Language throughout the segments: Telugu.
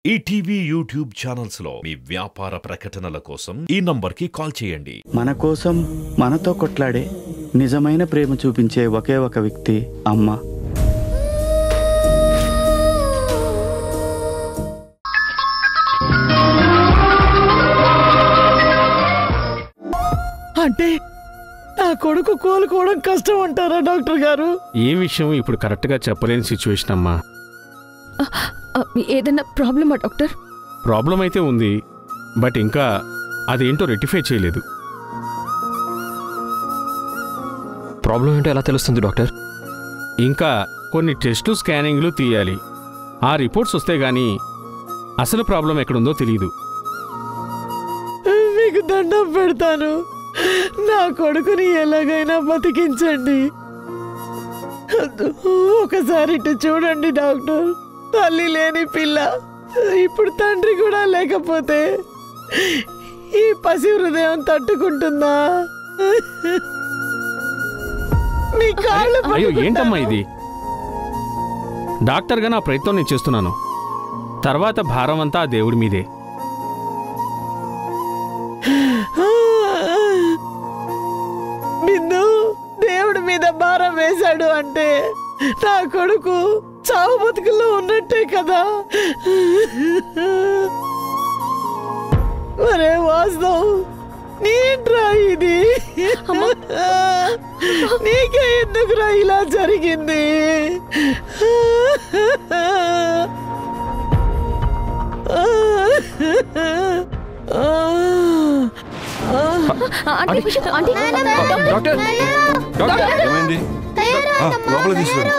ఈటీవీ యూట్యూబ్ ఛానల్స్ లో మీ వ్యాపార ప్రకటనల కోసం ఈ నంబర్కి కాల్ చేయండి. మన కోసం మనతో కొట్లాడే నిజమైన ప్రేమ చూపించే ఒకే ఒక వ్యక్తి అమ్మ. అంటే నా కొడుకు కోలుకోవడం కష్టం అంటారా డాక్టర్ గారు? ఏ విషయం ఇప్పుడు కరెక్ట్గా చెప్పలేని సిచ్యువేషన్ అమ్మా. ఏదైనా ప్రాబ్లమా డాక్టర్? ప్రాబ్లం అయితే ఉంది, బట్ ఇంకా అదేంటో రెక్టిఫై చేయలేదు. ప్రాబ్లం ఏంటో ఎలా తెలుస్తుంది డాక్టర్? ఇంకా కొన్ని టెస్టులు స్కానింగ్లు తీయాలి. ఆ రిపోర్ట్స్ వస్తే గానీ అసలు ప్రాబ్లం ఎక్కడుందో తెలియదు. మీకు దండం పెడతాను, నా కొడుకుని ఎలాగైనా బతికించండి. ఒకసారి ఇటు చూడండి డాక్టర్. తల్లి లేని పిల్ల, ఇప్పుడు తండ్రి కూడా లేకపోతే ఈ పసి హృదయం తట్టుకుంటుందా? మీ కాళ్ళు అయ్యో ఏంటమ్మా ఇది? డాక్టర్గా నా ప్రయత్నం నేను చేస్తున్నాను. తర్వాత భారం అంతా ఆ దేవుడి మీదే. బిందు దేవుడి మీద భారం వేశాడు అంటే నా కొడుకు చావు బతుకుల్లో ఉన్నట్టే కదా. మరే వాస్తవం నీట్రా ఇది? నీకే ఎందుకురా ఇలా జరిగింది? ఏమైంది? లోపల తీసుకురా.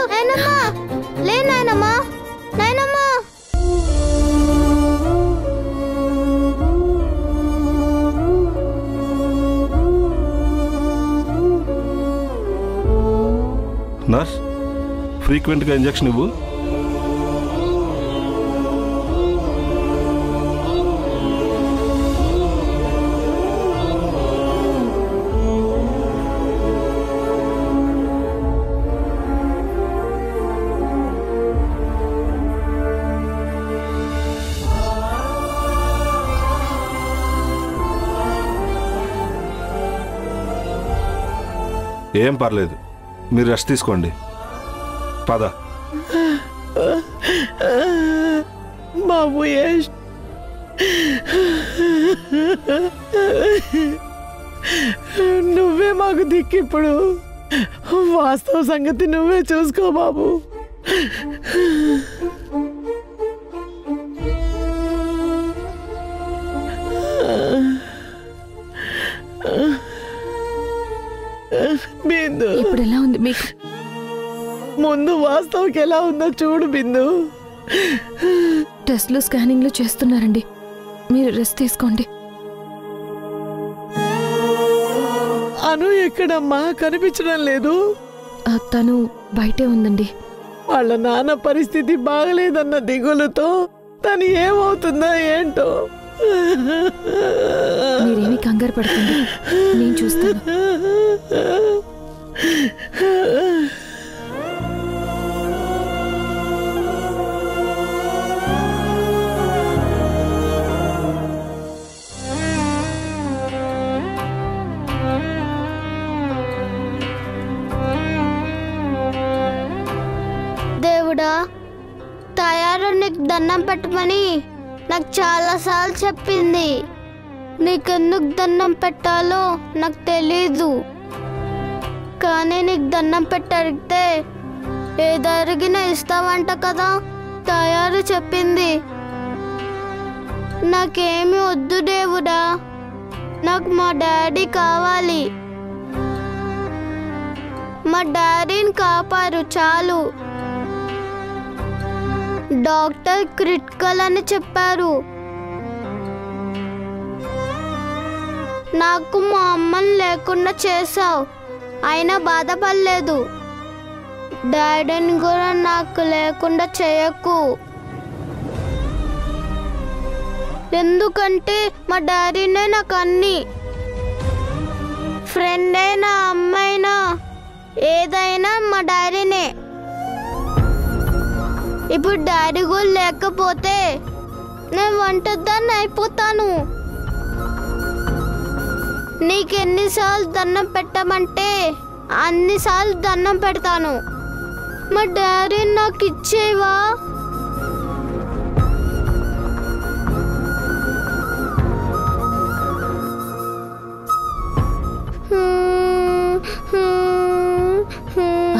నర్స్, ఫ్రీక్వెంట్గా ఇంజెక్షన్ ఇవ్వు. ఏం పర్లేదు, మీరు రెస్ట్ తీసుకోండి. పద. బాబు యష్, నువ్వే మాకు దిక్కిప్పుడు. వాస్తవ సంగతి నువ్వే చూసుకో బాబు. బిందు, ఇప్పుడు ఎలా ఉంది మీకు? ముందు వాస్తవకి ఎలా ఉందో చూడు బిందు. టెస్ట్లు స్కానింగ్లు చేస్తున్నారండి, మీరు రెస్ట్ తీసుకోండి. అను ఎక్కడమ్మా? కనిపించడం లేదు. తను బయటే ఉందండి. వాళ్ళ నాన్న పరిస్థితి బాగలేదన్న దిగులుతో తను ఏమవుతుందో ఏంటో. మీరేమీ కంగారు పడకండి, నేను చూస్తాను. దేవుడా, తయారు నీకు దండం పెట్టమని నాకు చాలాసార్లు చెప్పింది. నీకెందుకు దండం పెట్టాలో నాకు తెలీదు, కానీ నీకు దండం పెట్టడిగితే ఏది అడిగినా ఇస్తావంట కదా. తయారు చెప్పింది. నాకేమీ వద్దు దేవుడా, నాకు మా డాడీ కావాలి. మా డాడీని కాపారు చాలు. డాక్టర్ క్రిటికల్ అని చెప్పారు. నాకు మా అమ్మని లేకుండా చేసావు, అయినా బాధపడలేదు. డాడీని కూడా నాకు లేకుండా చేయకు, ఎందుకంటే మా డాడీనే నాకు అన్ని. ఫ్రెండ్ అయినా అమ్మైనా ఏదైనా మా డాడీనే. ఇప్పుడు డాడీ కూడా లేకపోతే ఒంటరిదాన్ని అయిపోతాను. నీకెన్నిసార్లు దండం పెట్టమంటే అన్నిసార్లు దండం పెడతాను. మా డాడీ నాకు ఇచ్చేవా?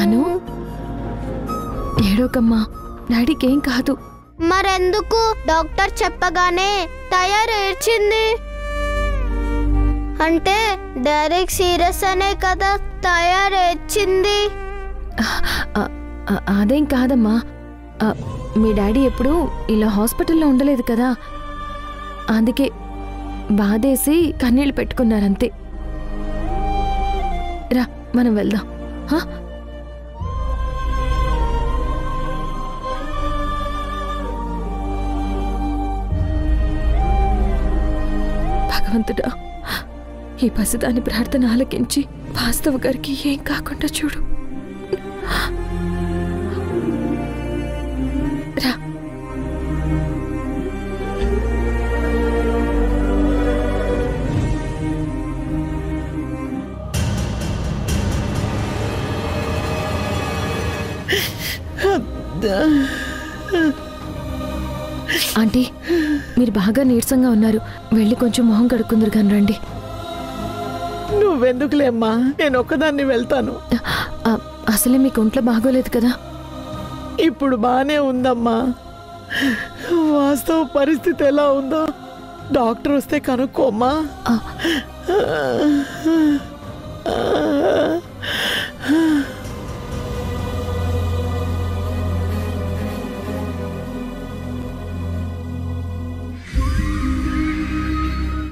అను ఏడోకమ్మా, డాడీకి ఏం కాదు. మరెందుకు డాక్టర్ చెప్పగానే తయారేర్చింది? అంటే డైరెక్ట్ సీరియస్ అనే కదా తయారేర్చింది. అదేం కాదమ్మా, మీ డాడీ ఎప్పుడు ఇలా హాస్పిటల్లో ఉండలేదు కదా, అందుకే బాధేసి కన్నీళ్ళు పెట్టుకున్నారంతే. రా మనం వెళ్దాం. భగవంతుడా, ఈ పసిదాని ప్రార్థన ఆలకించి వాస్తవ గారికి ఏం కాకుండా చూడు. రా. ఆంటీ, మీరు బాగా నీరసంగా ఉన్నారు, వెళ్ళి కొంచెం మొహం కడుక్కుందరు కానీ రండి. నువ్వెందుకులేమ్మా, నేను ఒక్కదాన్ని వెళ్తాను. అసలే మీకు ఒంట్లో బాగోలేదు కదా. ఇప్పుడు బానే ఉందమ్మా. వాస్తవ పరిస్థితి ఎలా ఉందో డాక్టర్ వస్తే కనుక్కోమ్మా.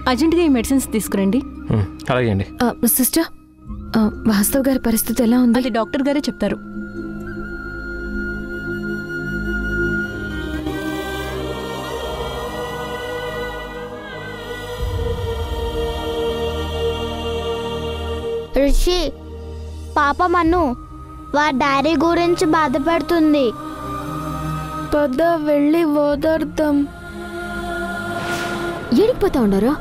అర్జెంటుగా ఈ మెడిసిన్స్ తీసుకురండి. అలాగే అండి. సిస్టర్, వాస్తవ్ గారి పరిస్థితి ఎలా ఉంది? అది డాక్టర్ గారే చెప్తారు. రిషి, పాప మన్ను వారి డాడీ గురించి బాధపడుతుంది. పద వెళ్ళి ఓదార్దాం. ఏడిపోతా ఉండరు.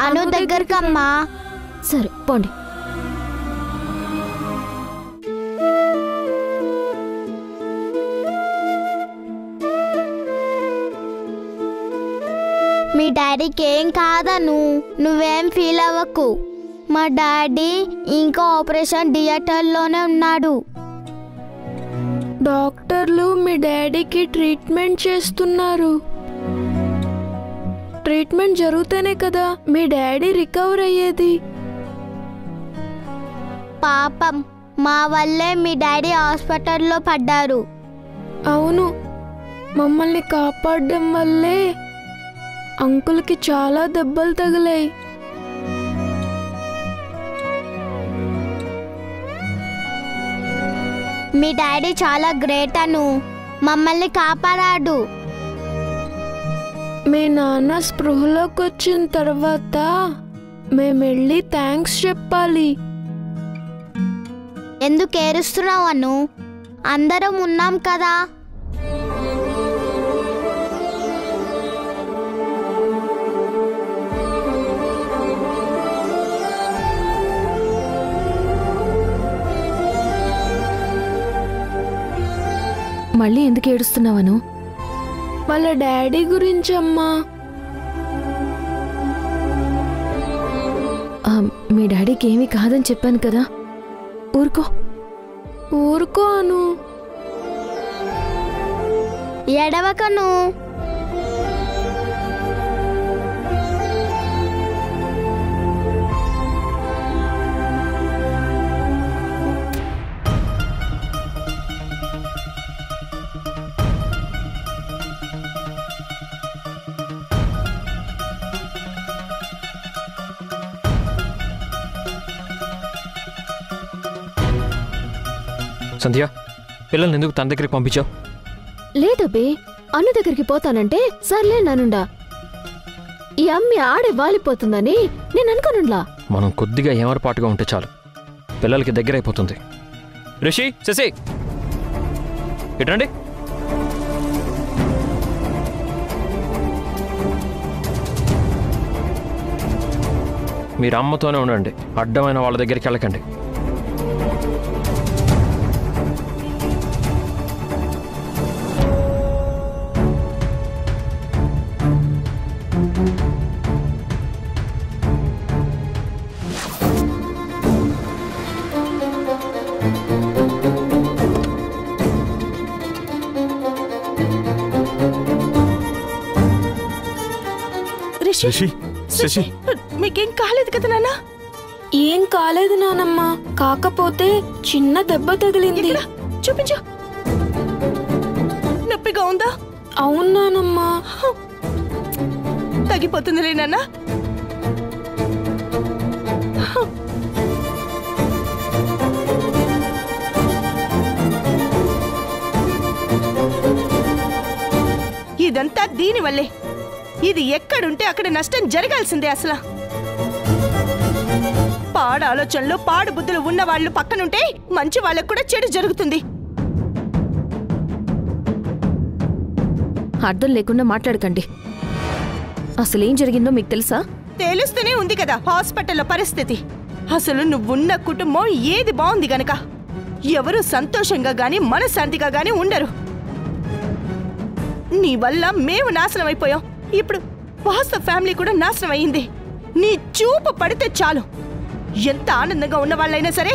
అను దగ్గరికి అమ్మా. సరే పోండి. మీ డాడీకి ఏం కాదను, నువ్వేం ఫీల్ అవ్వకు. మా డాడీ ఇంకా ఆపరేషన్ థియేటర్లోనే ఉన్నాడు. డాక్టర్లు మీ డాడీకి ట్రీట్మెంట్ చేస్తున్నారు. ట్రీట్మెంట్ జరుగుతూనే కదా మీ డాడీ రికవర్ అయ్యేది. పాపం, మా వల్లే మీ డాడీ హాస్పిటల్లో పడ్డారు. అవును, మమ్మల్ని కాపాడడం వల్లే అంకుల్కి చాలా దెబ్బలు తగిలాయి. మీ డాడీ చాలా గ్రేట్ అను, మమ్మల్ని కాపాడాడు. మీ నాన్న స్పృహలోకి వచ్చిన తర్వాత మేము వెళ్ళి థ్యాంక్స్ చెప్పాలి. ఎందుకు ఏడుస్తున్నావు అను? అందరం ఉన్నాం కదా. మళ్ళీ ఎందుకు ఏడుస్తున్నావను? వాళ్ళ డాడీ గురించి అమ్మా. మీ డాడీకి ఏమీ కాదని చెప్పాను కదా, ఊరుకో. ఊరుకో అను. ఎడవకను. సంధ్య, పిల్లల్ని ఎందుకు తన దగ్గరికి పంపించావు? లేదబ్బే, అన్న దగ్గరికి పోతానంటే సర్లే ననుండా. ఈ అమ్మి ఆడే వాలిపోతుందని నేను అనుకోనుండ్లా. మనం కొద్దిగా ఏమరపాటుగా ఉంటే చాలు, పిల్లలకి దగ్గరైపోతుంది. రిషి, శశి, ఇటండి. మీరు అమ్మతోనే ఉండండి, అడ్డమైన వాళ్ళ దగ్గరికి వెళ్ళకండి. రిషి, శశి, మీకేం కాలేదు కదా నాన్న? ఏం కాలేదు నానమ్మ, కాకపోతే చిన్న దెబ్బ తగిలింది. చూపించు. నొప్పిగా ఉందా? అవును నానమ్మ. తగ్గిపోతుందిలే నాన్న. ఇదంతా దీనివల్లే. ఇది ఎక్కడుంటే అక్కడ నష్టం జరగాల్సిందే. అసలు పాడు ఆలోచనలు, పాడు బుద్ధులు ఉన్న వాళ్ళు పక్కనుంటే మంచి వాళ్ళకు కూడా చెడు జరుగుతుంది. అర్థం లేకుండా మాట్లాడకండి. అసలేం జరిగిందో మీకు తెలుసా? తెలుస్తూనే ఉంది కదా హాస్పిటల్లో పరిస్థితి. అసలు నువ్వున్న కుటుంబం ఏది బాగుంది గనక ఎవరు సంతోషంగా గాని మనశ్శాంతిగా గాని ఉండరు. నీ వల్ల మేము నాశనం అయిపోయాం. ఇప్పుడు వాస్తవ ఫ్యామిలీ కూడా నాశనం అయింది. నీ చూపు పడితే చాలు ఎంత ఆనందంగా ఉన్న వాళ్ళైనా సరే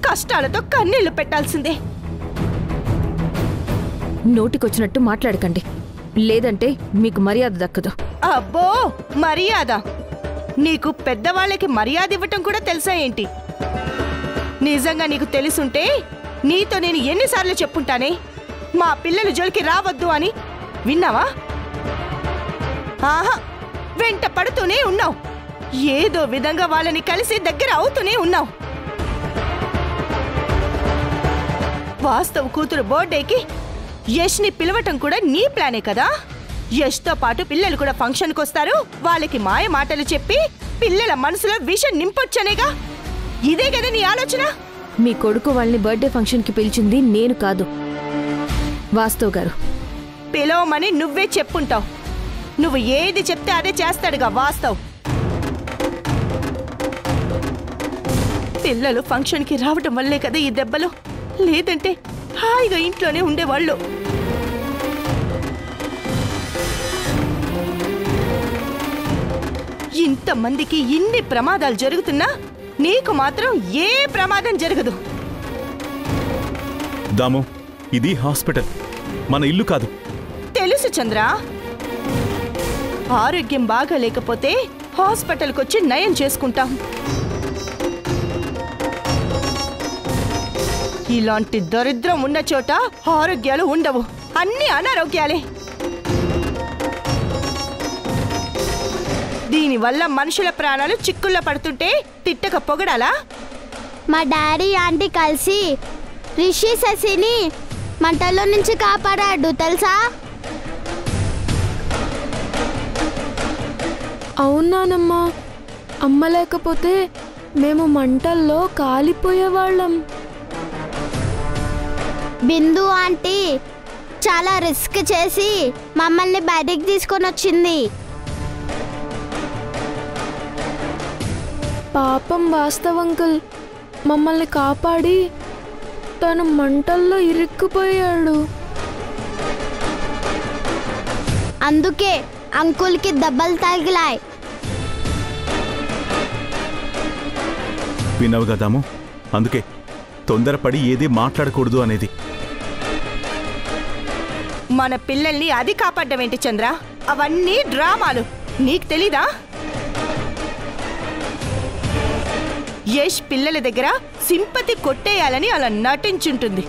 కష్టాలతో కన్నీళ్లు పెట్టాల్సిందే. నోటికొచ్చినట్టు మాట్లాడకండి, లేదంటే మీకు మర్యాద దక్కదు. అబ్బో, మర్యాద? నీకు పెద్దవాళ్ళకి మర్యాద ఇవ్వటం కూడా తెలుసా ఏంటి? నిజంగా నీకు తెలుసుంటే నీతో నేను ఎన్నిసార్లు చెప్పుంటానే మా పిల్లల జోలికి రావద్దు అని. విన్నావా? ఆహా, వెంట పడుతూనే ఉన్నావు. ఏదో విధంగా వాళ్ళని కలిసి దగ్గర అవుతూనే ఉన్నావు. వాస్తవ కూతురు బర్త్డేకి యష్ని పిలవటం కూడా నీ ప్లానే కదా? యష్తో పాటు పిల్లలు కూడా ఫంక్షన్కి వస్తారు. వాళ్ళకి మాయ మాటలు చెప్పి పిల్లల మనసులో విషం నింపొచ్చనేగా. ఇదే కదా నీ ఆలోచన? మీ కొడుకు వాళ్ళని బర్త్డే ఫంక్షన్కి పిలిచింది నేను కాదు, వాస్తవ్ గారు. పిలవమని నువ్వే చెప్పుంటావు. నువ్వు ఏది చెప్తే అదే చేస్తాడుగా వాస్తవ్. పిల్లలు ఫంక్షన్కి రావడం వల్లే కదా ఈ దెబ్బలు, లేదంటే హాయిగా ఇంట్లోనే ఉండేవాళ్ళు. ఇంతమందికి ఇన్ని ప్రమాదాలు జరుగుతున్నా నీకు మాత్రం ఏ ప్రమాదం జరగదు. దాము, ఇది హాస్పిటల్, మన ఇల్లు కాదు. తెలుసు చంద్ర. ఆరోగ్యం బాగా లేకపోతే హాస్పిటల్కి వచ్చి నయం చేసుకుంటాం. ఇలాంటి దరిద్రం ఉన్న చోట ఆరోగ్యాలు ఉండవు, అన్ని అనారోగ్యాలే. దీనివల్ల మనుషుల ప్రాణాలు చిక్కుల్లో పడుతుంటే తిట్టక పొగడాలా? మా డాడీ ఆంటీ కలిసి రిషి శశిని మంటల్లో నుంచి కాపాడాడు తెలుసా? అవునానమ్మా, అమ్మ లేకపోతే మేము మంటల్లో కాలిపోయేవాళ్ళం. బిందు ఆంటీ చాలా రిస్క్ చేసి మమ్మల్ని బయటికి తీసుకొని వచ్చింది. పాపం వాస్తవ్ అంకుల్ మమ్మల్ని కాపాడి తను మంటల్లో ఇరుక్కుపోయాడు. అందుకే అంకుల్కి దెబ్బలు తగిలాయి. విన్నావు కదాము, అందుకే తొందరపడి ఏది మాట్లాడకూడదు అనేది. మన పిల్లల్ని అది కాపాడ్డం ఏంటి చంద్ర? అవన్నీ డ్రామాలు, నీకు తెలీదా? యష్ పిల్లల దగ్గర సింపతి కొట్టేయాలని అలా నటించుంటుంది.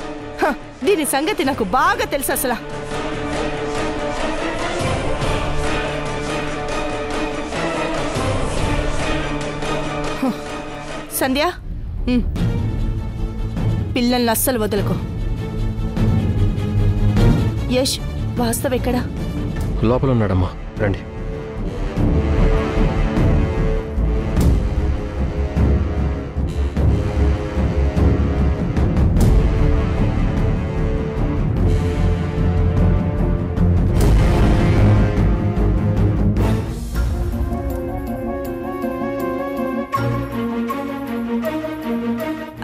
దీని సంగతి నాకు బాగా తెలుసు. అసలు సంధ్య, పిల్లల్ని అస్సలు వదలకు. యష్, వాస్తవ్ ఎక్కడా? లోపల ఉన్నాడమ్మా, రండి.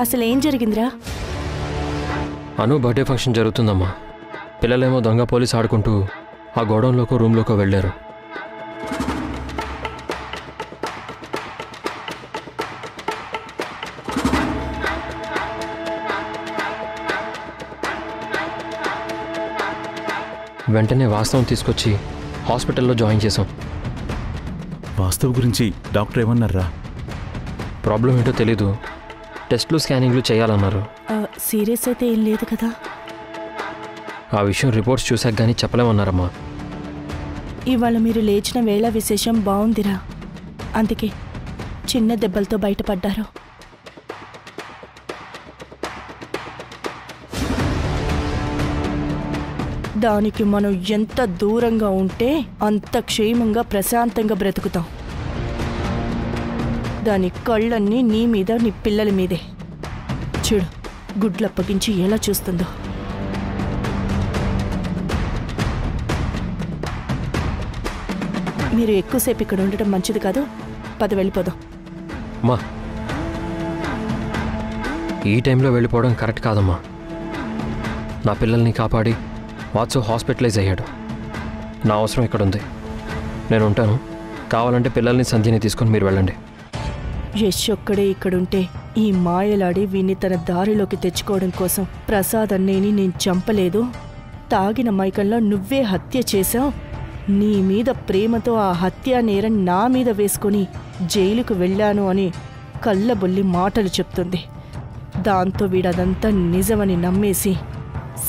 అసలు ఏం జరిగిందిరా? అను బర్త్డే ఫంక్షన్ జరుగుతుందమ్మా. పిల్లలేమో దొంగ పోలీస్ ఆడుకుంటూ ఆ గోడౌన్లోకో రూమ్లోకో వెళ్ళారు. వెంటనే వాస్తవం తీసుకొచ్చి హాస్పిటల్లో జాయిన్ చేశాం. వాస్తవ్ గురించి డాక్టర్ ఏమన్నారా? ప్రాబ్లం ఏంటో తెలీదు, టెస్ట్లు స్కానింగ్లు చేయాలన్నారు. సీరియస్ అయితే ఏం లేదు కదా? ఆ విషయం రిపోర్ట్స్ చూశాక కానీ చెప్పలేమన్నారమ్మా. ఇవాళ మీరు లేచిన వేళ విశేషం బాగుందిరా, అందుకే చిన్న దెబ్బలతో బయటపడ్డారు. దానికి మనం ఎంత దూరంగా ఉంటే అంత క్షేమంగా ప్రశాంతంగా బ్రతుకుతాం. దాని కళ్ళన్నీ నీ మీద, నీ పిల్లల మీదే. చూడు, గుడ్లప్పగించి ఎలా చూస్తుందో. మీరు ఎక్కువసేపు ఇక్కడ ఉండటం మంచిది కాదు, పద వెళ్ళిపోదాం. అమ్మా, ఈ టైంలో వెళ్ళిపోవడం కరెక్ట్ కాదమ్మా. నా పిల్లల్ని కాపాడి వాత్సో హాస్పిటలైజ్ అయ్యాడు. నా అవసరం ఇక్కడ ఉంది, నేను ఉంటాను. కావాలంటే పిల్లల్ని సంధ్యని తీసుకొని మీరు వెళ్ళండి. యశ్ ఒక్కడే ఇక్కడుంటే ఈ మాయలాడి వీణ్ణి తన దారిలోకి తెచ్చుకోవడం కోసం ప్రసాద్ అన్నయ్యని నేను చంపలేదు, తాగిన మైకంలో నువ్వే హత్య చేశావు, నీ మీద ప్రేమతో ఆ హత్యా నేరం నా మీద వేసుకొని జైలుకు వెళ్ళాను అని కళ్ళబొల్లి మాటలు చెప్తుంది. దాంతో వీడదంతా నిజమని నమ్మేసి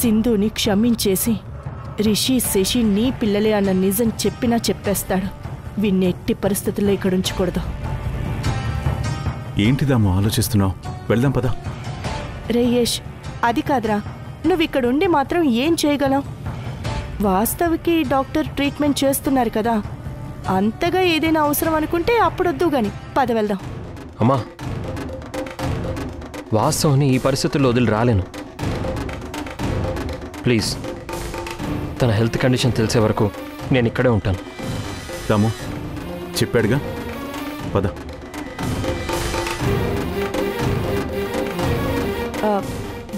సింధుని క్షమించేసి రిషి శశి నీ పిల్లలే అన్న నిజం చెప్పినా చెప్పేస్తాడు. వీణ్ణి ఎట్టి పరిస్థితుల్లో ఇక్కడ ఉంచకూడదు. ఏంటిదమ్మా ఆలోచిస్తున్నావు? వెళ్దాం పదా. రేయేష్, అది కాదురా, నువ్వు ఇక్కడుండి మాత్రం ఏం చేయగలవు? వాస్తవికి డాక్టర్ ట్రీట్మెంట్ చేస్తున్నారు కదా, అంతగా ఏదైనా అవసరం అనుకుంటే అప్పుడొద్దు గాని పద వెళ్దాం. అమ్మా, వాస్తవాన్ని ఈ పరిస్థితుల్లో వదిలి రాలేను. ప్లీజ్, తన హెల్త్ కండిషన్ తెలిసే వరకు నేను ఇక్కడే ఉంటాను. రాము చెప్పాడుగా, పద.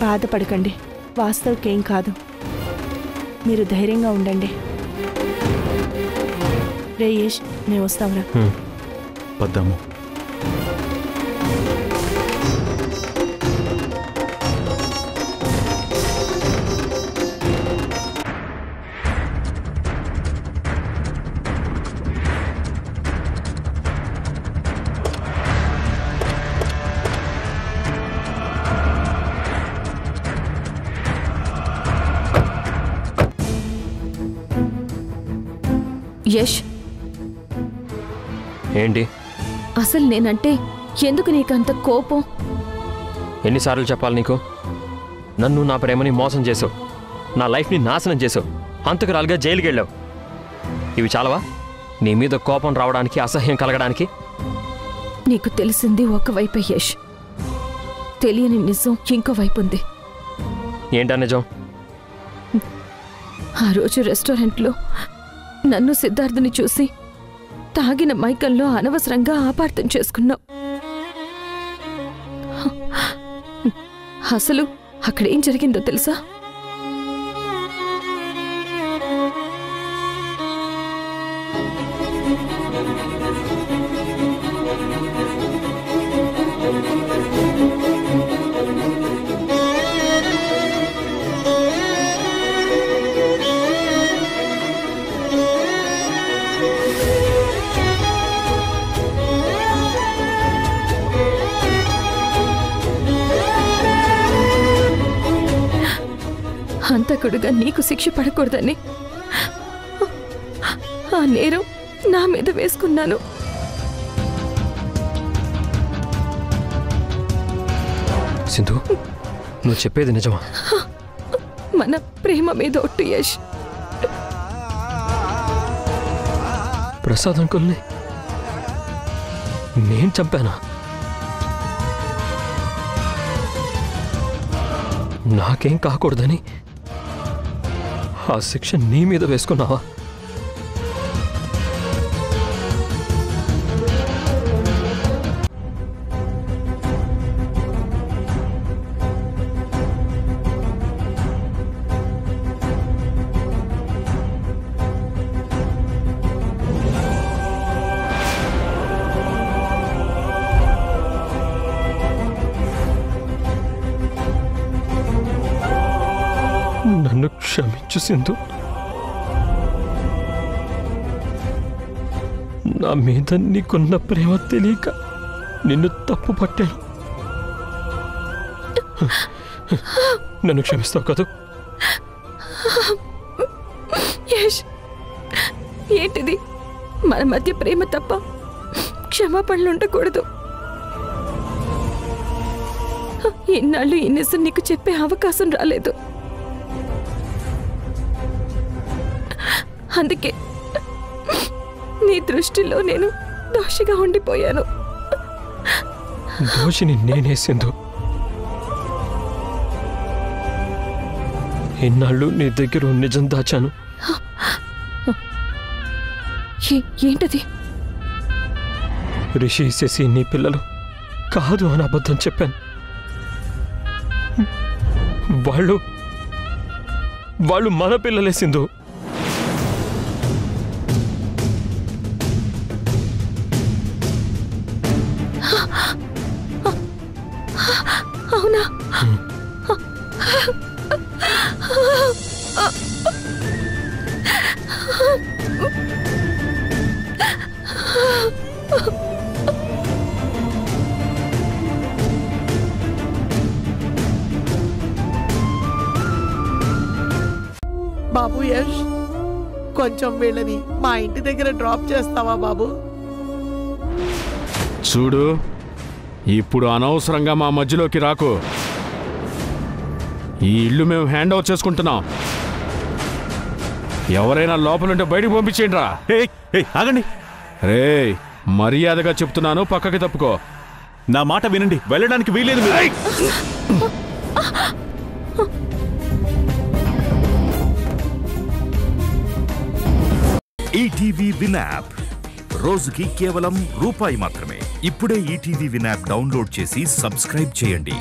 బాధపడకండి, వాస్తవికేం కాదు, మీరు ధైర్యంగా ఉండండి. రేయేష్, నేను వస్తాంరా. పద్దాము. యష్, ఏంటి అసలు నేనంటే ఎందుకు నీకంత కోపం? ఎన్నిసార్లు చెప్పాలి నీకు? నన్ను, నా ప్రేమని మోసం చేసావు, నా లైఫ్ని నాశనం చేసావు, అంతకురాలుగా జైలుకి వెళ్ళావు. ఇవి చాలవా నీ మీద కోపం రావడానికి, అసహ్యం కలగడానికి? నీకు తెలిసింది ఒకవైపు యష్, తెలియని నిజం ఇంకో వైపు ఉంది. ఏంటా నిజం? ఆ రోజు రెస్టారెంట్లో నన్ను సిద్ధార్థని చూసి తాగిన మైకంలో అనవసరంగా ఆపార్థం చేసుకున్నావు. అసలు అక్కడేం జరిగిందో తెలుసా? హంతకుడుగా నీకు శిక్ష పడకూడదని ఆ నేరం నా మీద వేసుకున్నాను. సింధు, నువ్వు చెప్పేది నిజమా? మన ప్రేమ మీద ఒట్టు యష్. ప్రసాద్ అంకుల్ని నేను చంపానా? నాకేం కాకూడదని ఆ శిక్ష నీ మీద వేసుకున్నావా? క్షమించు సింధు. నా మీద నీకున్న ప్రేమ తెలియక నిన్ను తప్పు పట్టాను. నన్ను క్షమిస్తావు కదా? యష్, ఏంటిది? మన మధ్య ప్రేమ తప్ప క్షమాపణలు ఉండకూడదు. ఇన్నాళ్ళు ఈ నిజం నీకు చెప్పే అవకాశం రాలేదు. అందుకే నీ దృష్టిలో నేను దోషిగా ఉండిపోయాను. దోషిని నేనే సింధు. ఇన్నాళ్ళు నీ దగ్గర నిజం దాచాను. ఏంటది? రిషి, శశి నీ పిల్లలు కాదు అని అబద్ధం చెప్పాను. వాళ్ళు మన పిల్లలే సింధు. అవునా? బాబు యష్, కొంచెం వీళ్ళని మా ఇంటి దగ్గర డ్రాప్ చేస్తావా బాబు? చూడు, ఇప్పుడు అనవసరంగా మా మధ్యలోకి రాకు. ఈ ఇల్లు మేము హ్యాండ్ ఓవర్ చేసుకుంటున్నాం. ఎవరైనా లోపలుంటే బయటికి పంపించేయండి రా. ఆగండి. రే, మర్యాదగా చెప్తున్నాను, పక్కకి తప్పుకో. నా మాట వినండి, వెళ్ళడానికి వీలేదు మీరు. ఈటీవీ విన్ యాప్ రోజుకి కేవలం రూపాయి మాత్రమే. ఇప్పుడే ఈటీవీ విన్ యాప్ డౌన్లోడ్ చేసి సబ్స్క్రైబ్ చేయండి.